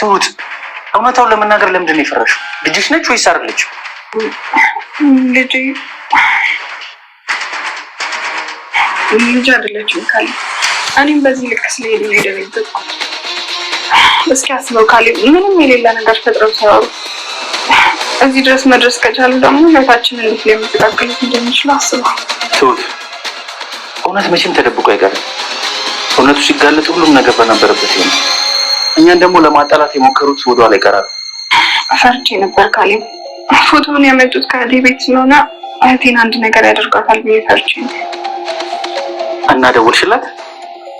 ትሁት እውነታውን ለመናገር ለምንድን ነው የፈራሽው? ልጅሽ ነች ወይስ አይደለች? ልጅ አይደለችም ካሌ። እኔም በዚህ ልክ ስለሄድ ነው የደነገጥኩት። እስኪ አስበው ካሌ፣ ምንም የሌለ ነገር ፈጥረው ሲያወሩ እዚህ ድረስ መድረስ ከቻሉ ደግሞ ህይወታችንን እንዴት ሊያመሰቃቅሉት እንደሚችሉ አስበው። ትሁት እውነት መቼም ተደብቆ አይቀርም። እውነቱ ሲጋለጥ ሁሉም ነገር በነበረበት ይሆናል። እኛን ደግሞ ለማጣላት የሞከሩት ወደኋላ ይቀራሉ። ፈርቼ ነበር ካሌ። ፎቶውን ያመጡት ከእህቴ ቤት ስለሆነ እህቴን አንድ ነገር ያደርጓታል ብዬ ፈርቼ ነው። እና ደወልሽላት?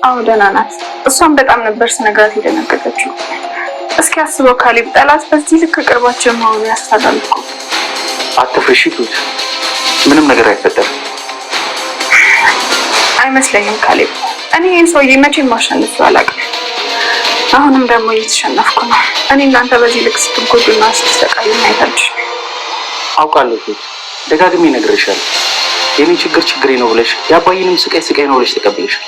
አዎ ደህና ናት። እሷም በጣም ነበር ስነግራት የደነገጠችው። እስኪ አስበው ካሌብ፣ ጠላት በዚህ ልክ ቅርባችን መሆኑ ያስፈራል እኮ። አትፍሪ ትሁት፣ ምንም ነገር አይፈጠርም። አይመስለኝም ካሌብ። እኔ ይህን ሰውዬ መቼም ማሸነፊው አላውቅም። አሁንም ደግሞ እየተሸነፍኩ ነው። እኔ እናንተ በዚህ ልክ ስትጎዱና ስትሰቃዩ ማየታችሁ አውቃለሁ ትሁት፣ ደጋግሜ እነግርሻለሁ። የኔ ችግር ችግሬ ነው ብለሽ የአባዬንም ስቃይ ስቃይ ነው ብለሽ ተቀብለሻል።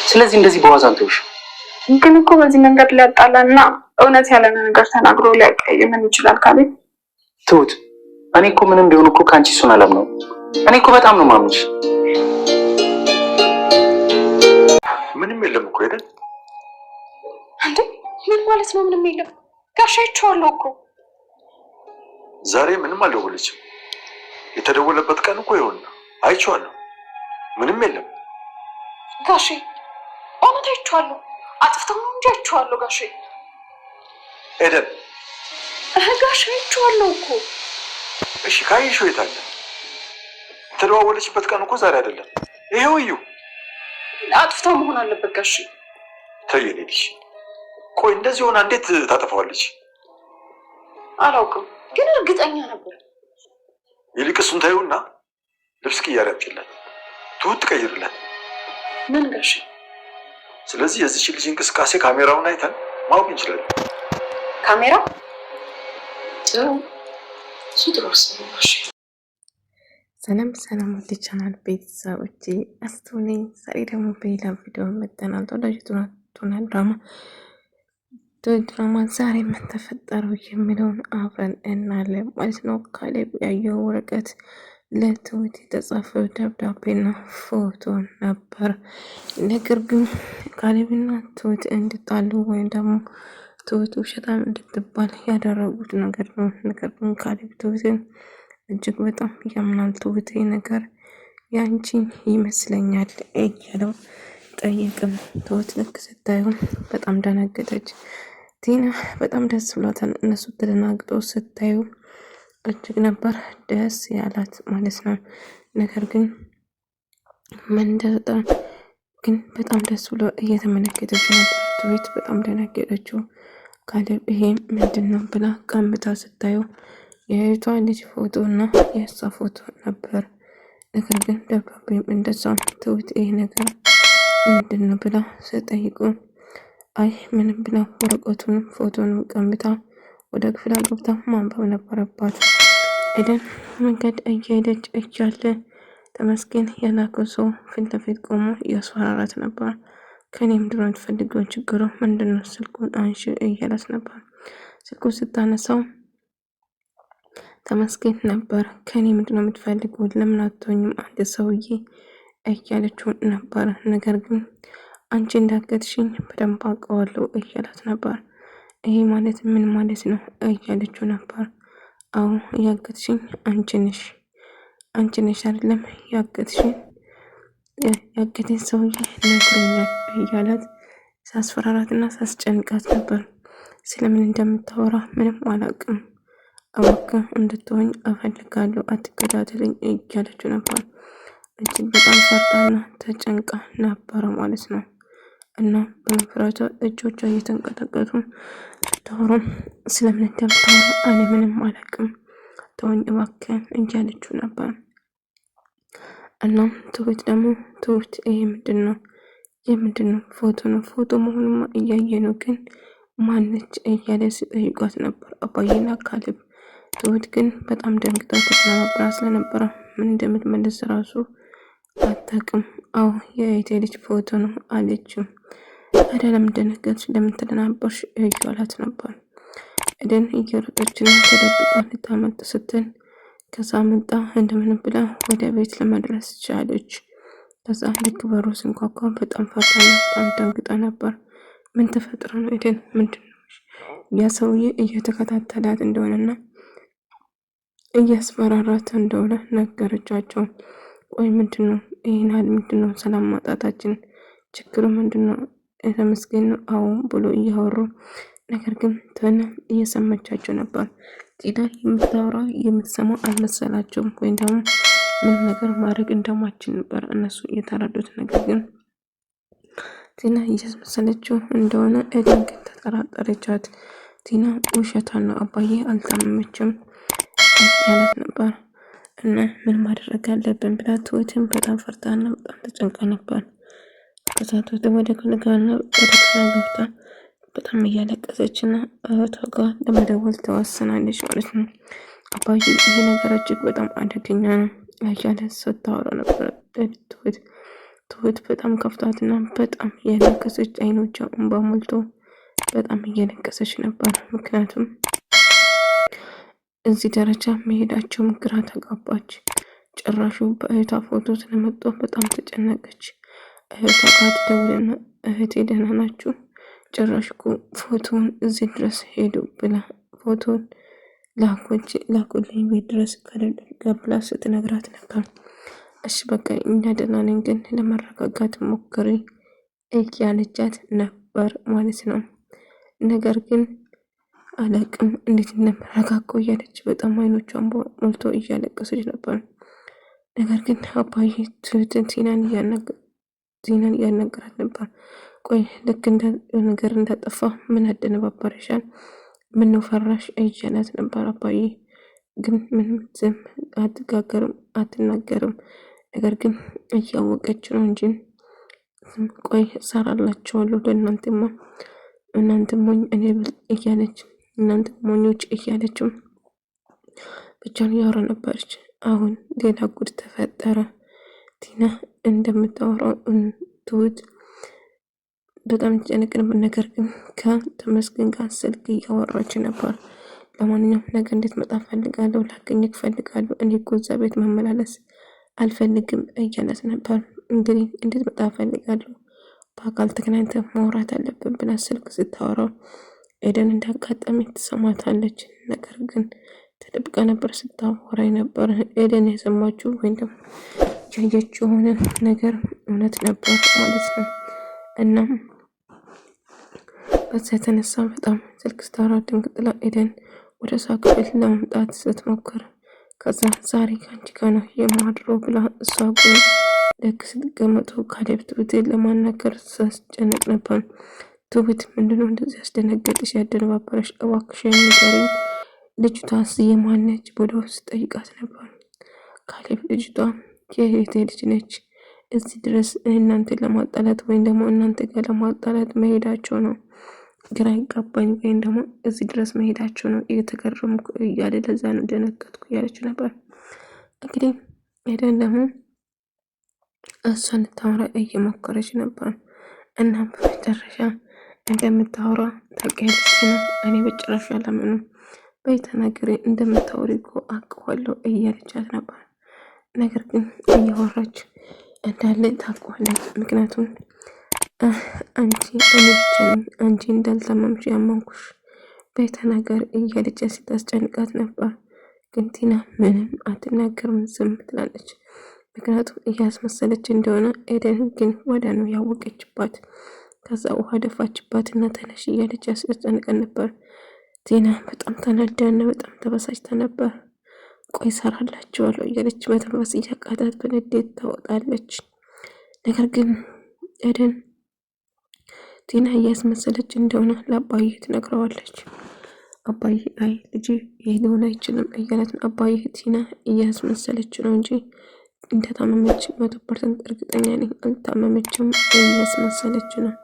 ስለዚህ እንደዚህ በዋዛ አንተውሽ። ግን እኮ በዚህ መንገድ ሊያጣላና እውነት ያለነ ነገር ተናግሮ ሊያቀይመን ይችላል ካሌብ። ትሁት እኔ እኮ ምንም ቢሆን እኮ ከአንቺ እሱን አላምነው። እኔ እኮ በጣም ነው ማምንሽ። ምንም የለም እኮ አይደል? እንዴ ምን ማለት ነው? ምንም የለም ጋሻ አይቼዋለሁ እኮ። ዛሬ ምንም አልደወለችም። የተደወለበት ቀን እኮ ይሆንና አይቼዋለሁ። ምንም የለም ጋሼ። እውነት አይቼዋለሁ። አጥፍተው ነው እንጂ አይቼዋለሁ ጋሼ። ኤደን ጋሼ አይቼዋለሁ እኮ። እሺ ካየሽው የት አለ? የተደዋወለችበት ቀን እኮ ዛሬ አይደለም። ይሄው እዩ። አጥፍተው መሆን አለበት ጋሼ። ተይ ልጅ፣ ቆይ እንደዚህ ሆና እንዴት ታጠፋዋለች? አላውቅም ግን እርግጠኛ ነበር። ይልቅ እሱን ታዩና ልብስ ቅያሬ አምጪላት፣ ትሁት ትቀይርላት። ምን ጋሼ? ስለዚህ የዚች ልጅ እንቅስቃሴ ካሜራውን አይተን ማወቅ እንችላለን። ካሜራ? ጥሩ ጥሩ ሰዎች። ሰላም ሰላም፣ ወደ ቻናል ቤተሰቦቼ አስተውነኝ። ዛሬ ደግሞ በሌላ ቪዲዮ መጥተናል። ድራማ ዛሬ ምን ተፈጠረው የሚለውን አብረን እናያለን ማለት ነው። ካሌብ ያየው ወረቀት ለትሁት የተጻፈው ደብዳቤና ፎቶ ነበር። ነገር ግን ካሌብና ትሁት እንድጣሉ ወይም ደግሞ ትሁት ውሸታም እንድትባል ያደረጉት ነገር ነው። ነገር ግን ካሌብ ትሁትን እጅግ በጣም ያምናል። ትሁት ነገር ያንቺን ይመስለኛል እያለው ጠየቅም። ትሁት ልክ ስታየው በጣም ደነገጠች። ቲና በጣም ደስ ብሏታል። እነሱ ተደናግጠው ስታዩ እጅግ ነበር ደስ ያላት ማለት ነው። ነገር ግን መንደርጠር ግን በጣም ደስ ብሎ እየተመለከተች ነበር። ትሁት በጣም ደነገጠችው። ካሌብ ይሄ ምንድን ነው ብላ ቀምታ ስታየው የእህቷ ልጅ ፎቶ እና የእሷ ፎቶ ነበር። ነገር ግን ደብዳቤም እንደዛው። ትሁት ይሄ ነገር ምንድን ነው ብላ ስጠይቁ አይ ምንም ብላ ወረቀቱንም ፎቶንም ቀምታ ወደ ክፍል ገብታ ማንበብ ነበረባት። ኤደን መንገድ እየሄደች እያለ ተመስገን የላከው ሰው ፊት ለፊት ቆሞ እያስፈራራት ነበር። ከኔ ምንድነው የምትፈልገው? ችግሩ ምንድነው? ስልኩን አንሺ እያላት ነበር። ስልኩን ስታነሳው ተመስገን ነበር። ከኔ ምንድነው የምትፈልገው? ለምን አትሆኝም አንድ ሰውዬ እያለችው ነበር። ነገር ግን አንቺ እንዳገትሽኝ በደንብ አውቀዋለሁ እያላት ነበር። ይሄ ማለት ምን ማለት ነው እያለችው ነበር። አዎ ያገትሽኝ አንቺ ነሽ አይደለም ያገትሽኝ፣ ያገተኝ ሰውዬ ነግሮኛል እያላት ሳስፈራራትና ሳስጨንቃት ነበር። ስለምን እንደምታወራ ምንም አላውቅም፣ እባክህ እንድትሆኝ እፈልጋለሁ፣ አትከታተለኝ እያለችው ነበር። እጅግ በጣም ፈርታና ተጨንቃ ነበረ ማለት ነው። እና በመፍራቷ እጆቿ እየተንቀጠቀጡ ዳሩን ስለምን እንደምታወራ እኔ ምንም አላውቅም፣ ተወኝ እባክህ እያለችው ነበር። እናም ትሁት ደግሞ ትሁት ይሄ ምንድን ነው? ፎቶ ነው። ፎቶ መሆኑማ እያየ ነው፣ ግን ማነች እያለ ሲጠይቋት ነበር አባዬና ካሌብ። ትሁት ግን በጣም ደንግጣ ተደናብራ ስለነበረ ምን እንደምትመልስ ራሱ አታውቅም። አዎ የእህቴ ልጅ ፎቶ ነው አለችው። ታዲያ ለምን ደነገጥሽ? ለምን ተደናበርሽ? እያላት ነበር። ኤደን እየሮጠችና ተደብቃ ልታመልጥ ስትል ከዛ መጣ እንደምንም ብላ ወደ ቤት ለመድረስ ቻለች። ከዛ ልክ በሩ ሲንኳኳ በጣም ፈርታና በጣም ደንግጣ ነበር። ምን ተፈጥሮ ነው ኤደን? ምንድነው? ያ ሰውዬ እየተከታተላት እንደሆነና እያስፈራራት እንደሆነ ነገረቻቸው። ቆይ ምንድነው? ይሄናል ምንድነው? ሰላም ማጣታችን ችግሩ ምንድነው? ተመስገን ነው አዎ ብሎ እያወሩ ነገር ግን ትና እየሰማቻቸው ነበር። ቲና የምታወራ የምትሰማው አልመሰላቸውም ወይም ደግሞ ምን ነገር ማድረግ እንደማችል ነበር እነሱ የተረዱት። ነገር ግን ቲና እያስመሰለችው እንደሆነ ኤደን ግን ተጠራጠረቻት። ቲና ውሸቷን ነው አባዬ አልታመመችም እያለት ነበር እና ምን ማድረግ አለብን ብላ ትሁትን በጣም ፈርታና በጣም ተጨንቃ ነበር። ከዛት ወደ ክልጋና ወደ ክፍል ገብታ በጣም እያለቀሰችና እህቷ ጋር ለመደወል ተወስናለች ማለት ነው። አባዬ ይሄ ነገር እጅግ በጣም አደገኛ ነው እያለች ስታወራ ነበር። ትሁት በጣም ከፍቷትና በጣም እያለቀሰች አይኖቿ እንባ ሞልቶ በጣም እያለቀሰች ነበር። ምክንያቱም እዚህ ደረጃ መሄዳቸው ግራ ተጋባች። ጭራሹ በእህቷ ፎቶ ስለመጣ በጣም ተጨነቀች። እህቷ ጋር ትደውልና እህቴ ደህና ናችሁ? ጭራሽ እኮ ፎቶውን እዚህ ድረስ ሄዱ ብላ ፎቶውን ላኩልኝ ቤት ድረስ ከብላ ስትነግራት ነበር። እሺ በቃ እኛ ደህና ነን፣ ግን ለመረጋጋት ሞክሪ እያለቻት ነበር ማለት ነው። ነገር ግን አላቅም እንዴት እንደምረጋጋው እያለች በጣም አይኖቿን ሞልቶ እያለቀሰች ነበር። ነገር ግን አባዬ ትሁትን ቲናን እያናገራት ነበር። ቆይ ልክ እንደ ነገር እንዳጠፋ ምን አደነባበረሻል? ምን ነው ፈራሽ እያላት ነበር። አባዬ ግን ምንም ዝም አትናገርም። ነገር ግን እያወቀች ነው እንጂ ቆይ እሰራላችኋለሁ እናንተ ሞኝ እኔ ብል እያለች እናንተ ሞኞች እያለችም ብቻውን ያወራ ነበረች። አሁን ሌላ ጉድ ተፈጠረ። ቲና እንደምታወራው ትሁት በጣም ጨነቅን። ነገር ግን ከተመስገን ጋር ስልክ እያወራች ነበር። ለማንኛውም ነገ እንዴት መጣ ፈልጋለሁ፣ ላገኝክ ፈልጋለሁ፣ እኔ እኮ እዛ ቤት መመላለስ አልፈልግም እያለት ነበር። እንግዲህ እንዴት መጣ ፈልጋለሁ፣ በአካል ተገናኝተን ማውራት አለብን ብላ ስልክ ስታወራው ኤደን እንዳጋጣሚ ትሰማታለች። ነገር ግን ተደብቃ ነበር ስታወራ ነበር። ኤደን የሰማችው ወይም ደግሞ ያየችው የሆነ ነገር እውነት ነበር ማለት ነው። እናም በዛ የተነሳ በጣም ስልክ ስታወራ ድንግጥላ ኤደን ወደ እሷ ክፍል ለመምጣት ስትሞክር ከዛ ዛሬ ከአንቺ ጋር ነው የማድረው ብላ እሷ ጎን ልክ ስትቀመጡ ካሌብ ትሁትን ለማናገር ሳስጨነቅ ነበር። ትሁት ምንድነው እንደዚህ ያስደነገጥሽ ያደነባበረሽ? እባክሽን ንገሪኝ፣ ልጅቷስ የማነች ብሎ ስጠይቃት ነበር። ካሌብ ልጅቷ የእህቴ ልጅ ነች፣ እዚህ ድረስ እናንተን ለማጣላት ወይም ደግሞ እናንተ ጋር ለማጣላት መሄዳቸው ነው ግራ ይጋባኝ፣ ወይም ደግሞ እዚህ ድረስ መሄዳቸው ነው እየተገረምኩ እያለ ለዛ ነው ደነገጥኩ እያለች ነበር። እንግዲህ ኤደን ደግሞ እሷን ልታወራ እየሞከረች ነበር እና በመጨረሻ እንደምታወራ ታውቂያለሽ ነው። እኔ በጭራሽ አላምንም፣ በተናገሬ እንደምታወሪ እኮ አውቀዋለሁ እያለቻት ነበር። ነገር ግን እያወራች እንዳለ ታውቀዋለች። ምክንያቱም አንቺ እኔ ብቻ ነኝ አንቺ እንዳልታመምሽ ያመንኩሽ በተናገር እያለች ስታስጨንቃት ነበር። ግን ቲና ምንም አትናገርም፣ ዝም ትላለች። ምክንያቱም እያስመሰለች እንደሆነ ኤደን ግን ወደ ነው ያወቀችባት። ከዛ ውሃ ደፋችባት እና ተነሽ እያለች ያስጨንቀን ነበር። ቲና በጣም ተናዳና በጣም ተበሳጭታ ነበር። ቆይ ሰራላችኋለሁ እያለች በተንፈስ እያቃታት በንዴት ታወጣለች። ነገር ግን ኤደን ቲና እያስመሰለች እንደሆነ ለአባዬ ትነግረዋለች። አባዬ አይ ልጅ ይህ ሊሆን አይችልም እያለት ነው። አባዬ ቲና እያስመሰለች ነው እንጂ እንደታመመች 100% እርግጠኛ ነኝ፣ አልታመመችም እያስመሰለች ነው።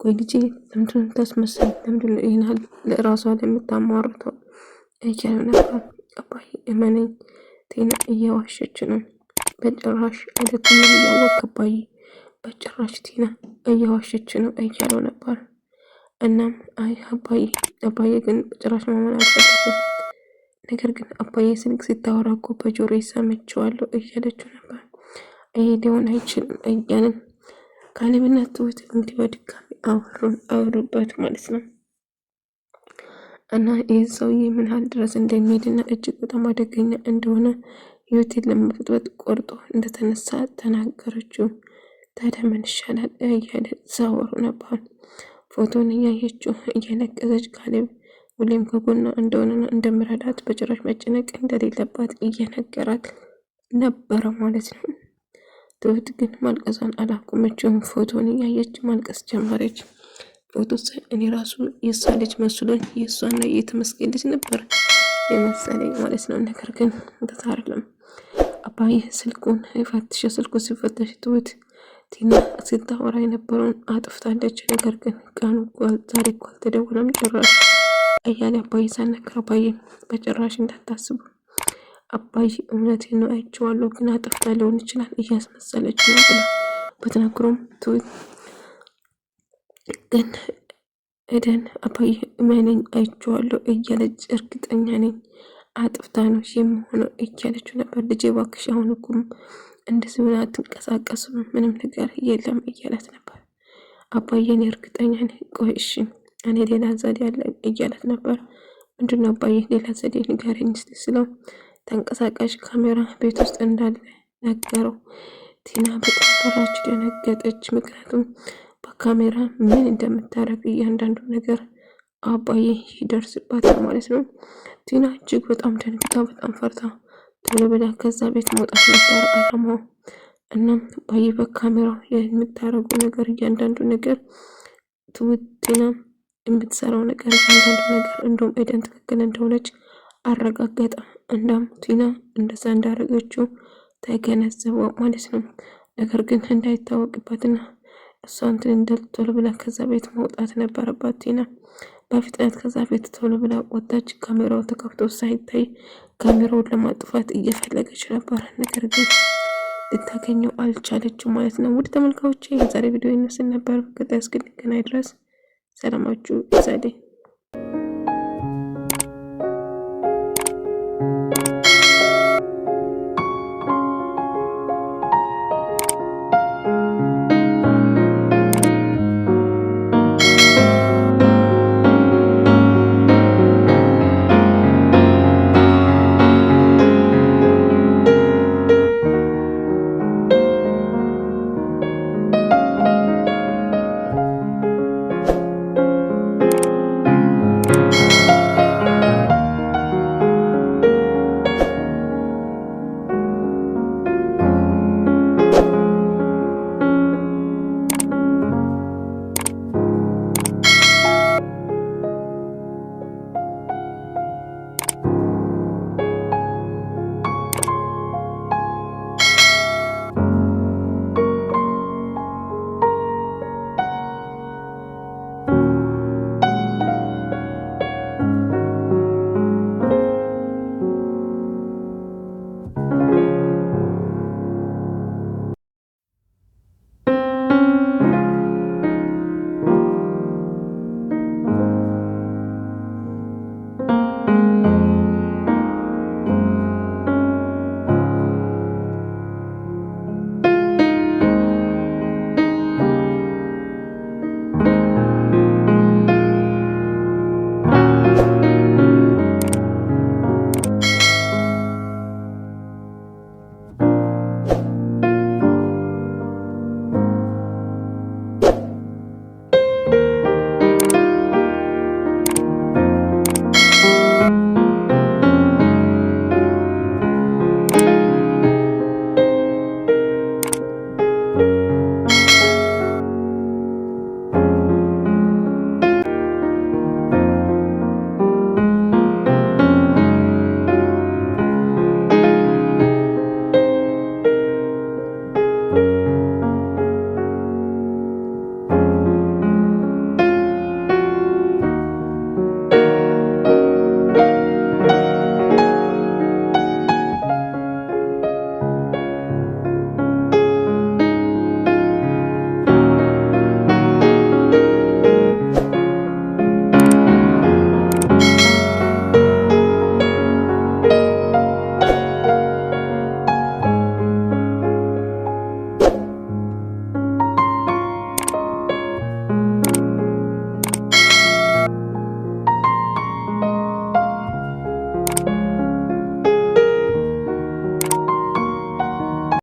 ቆይ ልጅ ለምንድን ታስመሰል? ለምንድን ይሄን ለራሷ ለምታማርተው እያለ ነበር። አባዬ እመነኝ ቲና እየዋሸች ነው፣ በጭራሽ አይደለም እያወቅ አባዬ በጭራሽ ቲና እየዋሸች ነው እያለው ነበር። እናም አይ አባዬ ግን ጭራሽ ማመን አልፈለገም። ነገር ግን አባዬ ስልክ ሲታወራ እኮ በጆሮ ሰምቼዋለሁ እያለችው ነበር። ይሄ ሊሆን አይችልም እያልን ካሌብና ትሁት እንግዲህ በድጋሚ አወሩበት ማለት ነው። እና ይህ ሰውዬ ምን ያህል ድረስ እንደሚሄድና እጅግ በጣም አደገኛ እንደሆነ ህይወቴን ለመበጥበጥ ቆርጦ እንደተነሳ ተናገረችው። ታዲያ ምን ይሻላል እያለ ሳወሩ ነበር። ፎቶን እያየችው እየለቀሰች ካሌብ ሁሌም ከጎኗ እንደሆነና እንደምረዳት በጭራሽ መጨነቅ እንደሌለባት እየነገራት ነበረ ማለት ነው። ትሁት ግን ማልቀሷን አላቆመችውም። ፎቶን እያየች ማልቀስ ጀመረች። ፎቶ እኔ ራሱ የእሷ ልጅ መስሎኝ የእሷና የተመስገን ልጅ ነበር የመሰለኝ ማለት ነው። ነገር ግን እንደዛ አይደለም። አባዬ ስልኩን ፈትሽ፣ ስልኩ ሲፈተሽ ትሁት ቲና ስታወራ የነበረውን አጥፍታለች። ነገር ግን ቀኑ ዛሬ እኮ አልተደወለም ጭራሽ እያለ አባዬ ሳነግር አባዬ በጭራሽ እንዳታስቡ አባዬ እውነቴን ነው አይቼዋለሁ፣ ግን አጥፍታ ሊሆን ይችላል እያስመሰለች ነው ብላ በተናግሮም ትሁት ግን ኤደን አባዬ እመነኝ አይቼዋለሁ እያለች እርግጠኛ ነኝ አጥፍታ ነው የምሆነው እያለችው ነበር። ልጄ እባክሽ አሁን እኮም እንደዚህ ሆነ አትንቀሳቀስም፣ ምንም ነገር የለም እያላት ነበር። አባዬን እርግጠኛ ነኝ፣ ቆይ እሺ እኔ ሌላ ዘዴ አለኝ እያላት ነበር። ምንድነው አባዬ ሌላ ዘዴ ንገረኝ እስኪ ስለው ተንቀሳቃሽ ካሜራ ቤት ውስጥ እንዳለ ነገረው። ቲና በጣም ፈራች፣ ደነገጠች። ምክንያቱም በካሜራ ምን እንደምታደርግ እያንዳንዱ ነገር አባዬ ይደርስባታል ማለት ነው። ቲና እጅግ በጣም ደንግጣ በጣም ፈርታ ቶሎ ብላ ከዛ ቤት መውጣት ነበር አላማው። እናም አባዬ በካሜራው የምታደርጉ ነገር እያንዳንዱ ነገር ቲና የምትሰራው ነገር እያንዳንዱ ነገር እንደውም ኤደን ትክክል እንደሆነች አረጋገጠ። እንዳም ቲና እንደዛ እንዳደረገችው ተገነዘበው ማለት ነው። ነገር ግን እንዳይታወቅባትና እሷ እንትን ቶሎ ብላ ከዛ ቤት መውጣት ነበረባት። ቲና በፍጥነት ከዛ ቤት ቶሎ ብላ ወጣች። ካሜራው ተከፍቶ ሳይታይ ካሜራውን ለማጥፋት እየፈለገች ነበር። ነገር ግን ልታገኘው አልቻለችም ማለት ነው። ውድ ተመልካቾቼ የዛሬ ቪዲዮ ይመስል ነበር። በቀጣይ እስክንገናኝ ድረስ ሰላማችሁ ይብዛልኝ።